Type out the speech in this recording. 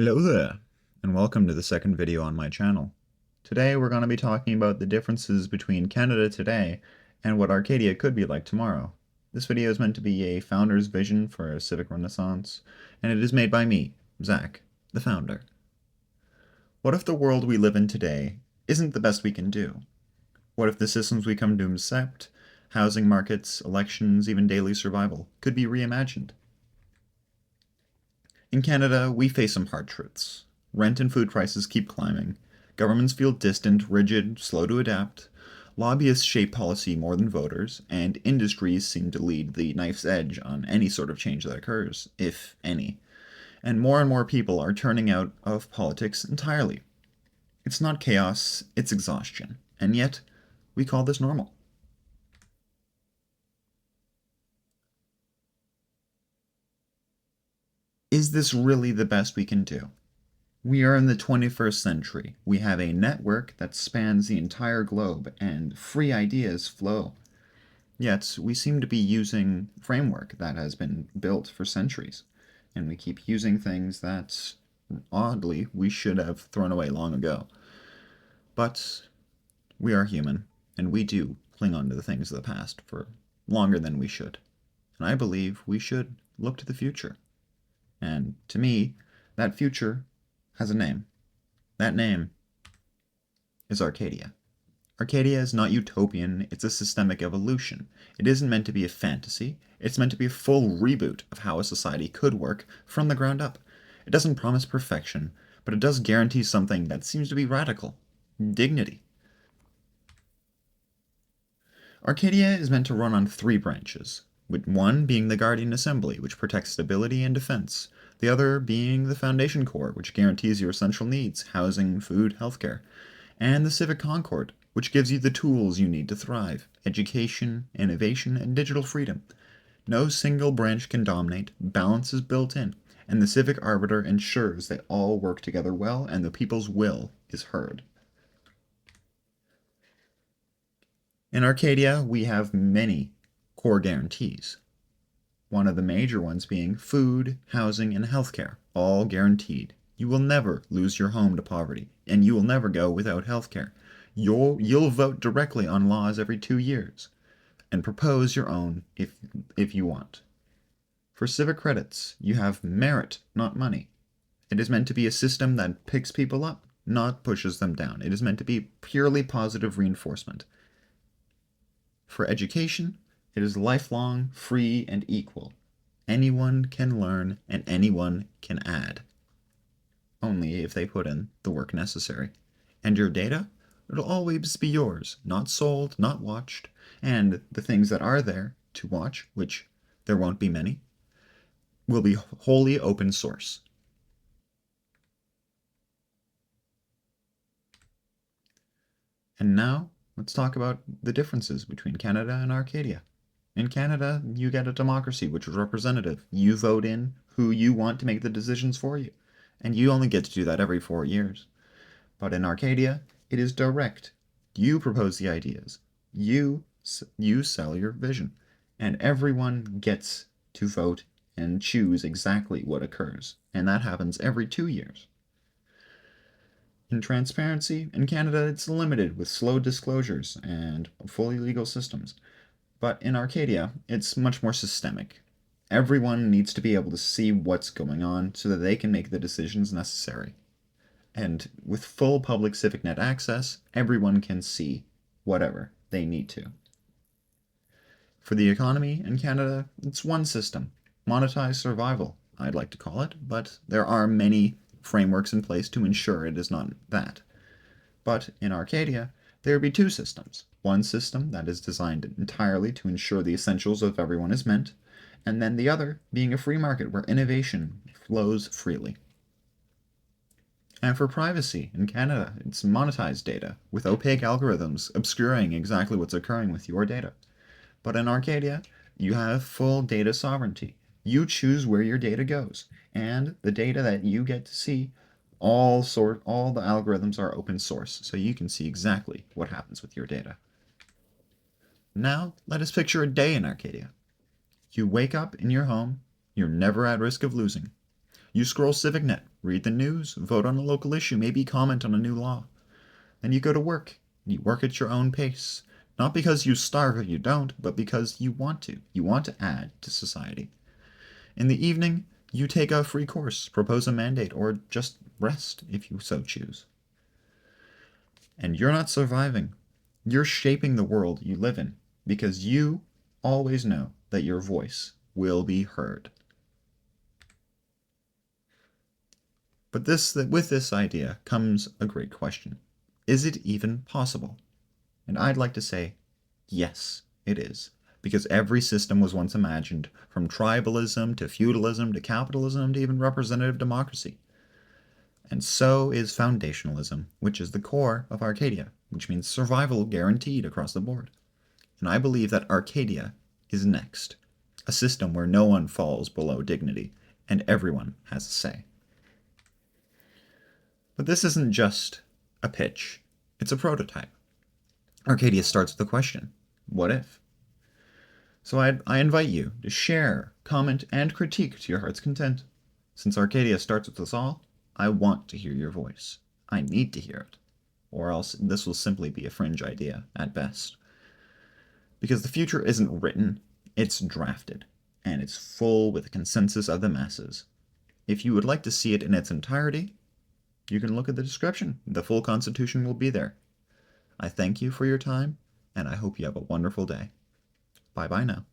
Hello there, and welcome to the second video on my channel. Today we're going to be talking about the differences between Canada today and what Arcadia could be like tomorrow. This video is meant to be a founder's vision for a civic renaissance, and it is made by me, Zach, the founder. What if the world we live in today isn't the best we can do? What if the systems we come to accept, housing markets, elections, even daily survival, could be reimagined? In Canada, we face some hard truths. Rent and food prices keep climbing. Governments feel distant, rigid, slow to adapt. Lobbyists shape policy more than voters, and industries seem to lead the knife's edge on any sort of change that occurs, if any. And more people are turning out of politics entirely. It's not chaos, it's exhaustion. And yet, we call this normal. Is this really the best we can do? We are in the 21st century. We have a network that spans the entire globe, and free ideas flow. Yet, we seem to be using framework that has been built for centuries, and we keep using things that, oddly, we should have thrown away long ago. But we are human, and we do cling on to the things of the past for longer than we should. And I believe we should look to the future. And to me, that future has a name. That name is Arcadia. Arcadia is not utopian, it's a systemic evolution. It isn't meant to be a fantasy, it's meant to be a full reboot of how a society could work from the ground up. It doesn't promise perfection, but it does guarantee something that seems to be radical: dignity. Arcadia is meant to run on three branches, with one being the Guardian Assembly, which protects stability and defense, the other being the Foundation Core, which guarantees your essential needs, housing, food, healthcare, and the Civic Concord, which gives you the tools you need to thrive, education, innovation, and digital freedom. No single branch can dominate, balance is built in, and the Civic Arbiter ensures they all work together well and the people's will is heard. In Arcadia, we have many core guarantees. One of the major ones being food, housing, and healthcare, all guaranteed. You will never lose your home to poverty, and you will never go without healthcare. You'll vote directly on laws every 2 years, and propose your own if you want. For civic credits, you have merit, not money. It is meant to be a system that picks people up, not pushes them down. It is meant to be purely positive reinforcement. For education, it is lifelong, free, and equal. Anyone can learn, and anyone can add. Only if they put in the work necessary. And your data? It'll always be yours, not sold, not watched. And the things that are there to watch, which there won't be many, will be wholly open source. And now, let's talk about the differences between Canada and Arcadia. In Canada, you get a democracy, which is representative. You vote in who you want to make the decisions for you. And you only get to do that every 4 years. But in Arcadia, it is direct. You propose the ideas. You sell your vision. And everyone gets to vote and choose exactly what occurs. And that happens every 2 years. In transparency, in Canada, it's limited with slow disclosures and fully legal systems. But in Arcadia, it's much more systemic. Everyone needs to be able to see what's going on so that they can make the decisions necessary. And with full public CivicNet access, everyone can see whatever they need to. For the economy in Canada, it's one system, monetized survival, I'd like to call it, but there are many frameworks in place to ensure it is not that. But in Arcadia, there would be two systems. One system that is designed entirely to ensure the essentials of everyone is met, and then the other being a free market where innovation flows freely. And for privacy, in Canada, it's monetized data, with opaque algorithms obscuring exactly what's occurring with your data. But in Arcadia, you have full data sovereignty. You choose where your data goes, and the data that you get to see, all the algorithms are open source, so you can see exactly what happens with your data. Now, let us picture a day in Arcadia. You wake up in your home, you're never at risk of losing. You scroll CivicNet, read the news, vote on a local issue, maybe comment on a new law. Then you go to work. You work at your own pace. Not because you starve if you don't, but because you want to. You want to add to society. In the evening, you take a free course, propose a mandate, or just rest if you so choose. And you're not surviving. You're shaping the world you live in because you always know that your voice will be heard. But with this idea comes a great question. Is it even possible? And I'd like to say, yes, it is. Because every system was once imagined, from tribalism to feudalism to capitalism to even representative democracy. And so is foundationalism, which is the core of Arcadia, which means survival guaranteed across the board. And I believe that Arcadia is next, a system where no one falls below dignity and everyone has a say. But this isn't just a pitch, it's a prototype. Arcadia starts with a question: what if? So I invite you to share, comment, and critique to your heart's content. Since Arcadia starts with us all, I want to hear your voice. I need to hear it. Or else this will simply be a fringe idea at best. Because the future isn't written, it's drafted, and it's full with the consensus of the masses. If you would like to see it in its entirety, you can look at the description. The full Constitution will be there. I thank you for your time, and I hope you have a wonderful day. Bye-bye now.